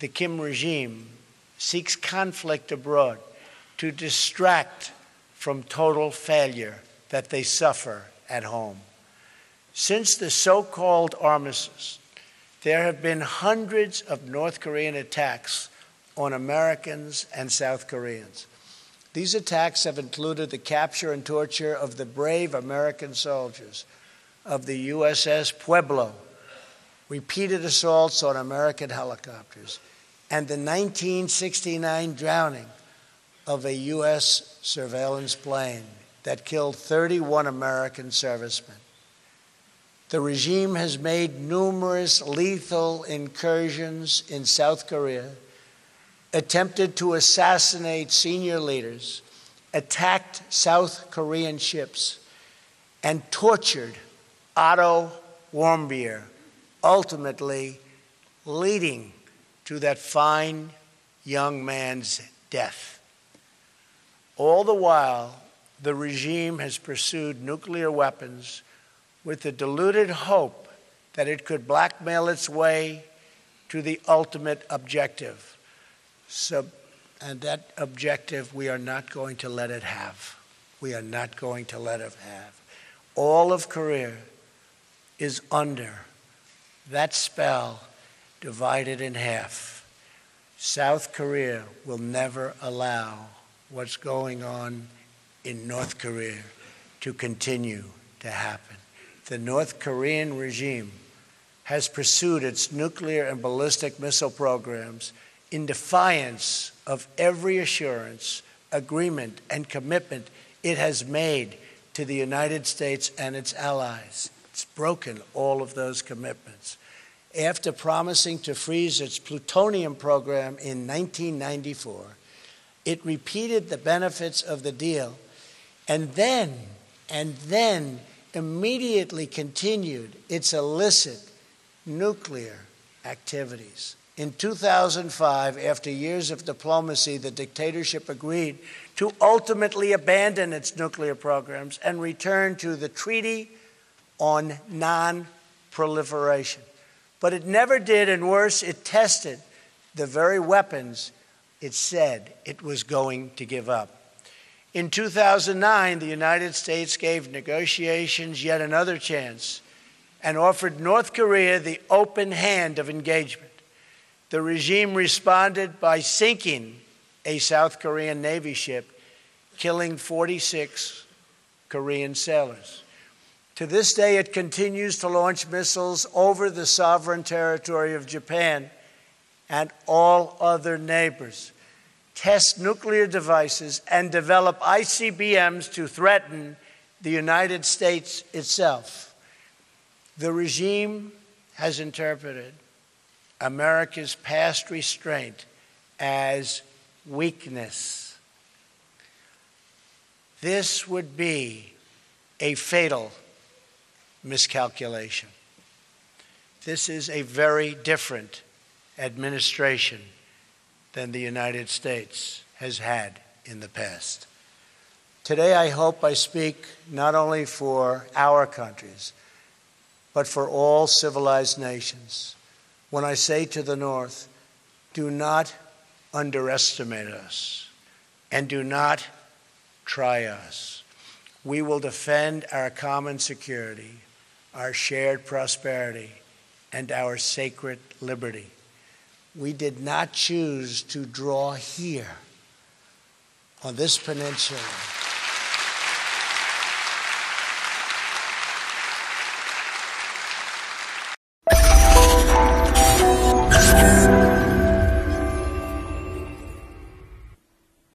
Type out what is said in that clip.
the Kim regime seeks conflict abroad to distract from total failure that they suffer at home. Since the so-called armistice, there have been hundreds of North Korean attacks on Americans and South Koreans. These attacks have included the capture and torture of the brave American soldiers of the USS Pueblo, repeated assaults on American helicopters, and the 1969 drowning of a U.S. surveillance plane that killed 31 American servicemen. The regime has made numerous lethal incursions in South Korea, attempted to assassinate senior leaders, attacked South Korean ships, and tortured Otto Warmbier, ultimately leading to that fine young man's death. All the while, the regime has pursued nuclear weapons with the deluded hope that it could blackmail its way to the ultimate objective. And that objective we are not going to let it have. We are not going to let it have. All of Korea is under that spell, divided in half. South Korea will never allow what's going on in North Korea to continue to happen. The North Korean regime has pursued its nuclear and ballistic missile programs in defiance of every assurance, agreement, and commitment it has made to the United States and its allies. It's broken all of those commitments. After promising to freeze its plutonium program in 1994, it repeated the benefits of the deal and then immediately continued its illicit nuclear activities. In 2005, after years of diplomacy, the dictatorship agreed to ultimately abandon its nuclear programs and return to the Treaty on Non-Proliferation. But it never did, and worse, it tested the very weapons it said it was going to give up. In 2009, the United States gave negotiations yet another chance and offered North Korea the open hand of engagement. The regime responded by sinking a South Korean Navy ship, killing 46 Korean sailors. To this day, it continues to launch missiles over the sovereign territory of Japan and all other neighbors, test nuclear devices, and develop ICBMs to threaten the United States itself. The regime has interpreted America's past restraint as weakness. This would be a fatal miscalculation. This is a very different administration than the United States has had in the past. Today, I hope I speak not only for our countries, but for all civilized nations when I say to the North, do not underestimate us and do not try us. We will defend our common security, our shared prosperity, and our sacred liberty. We did not choose to draw here on this peninsula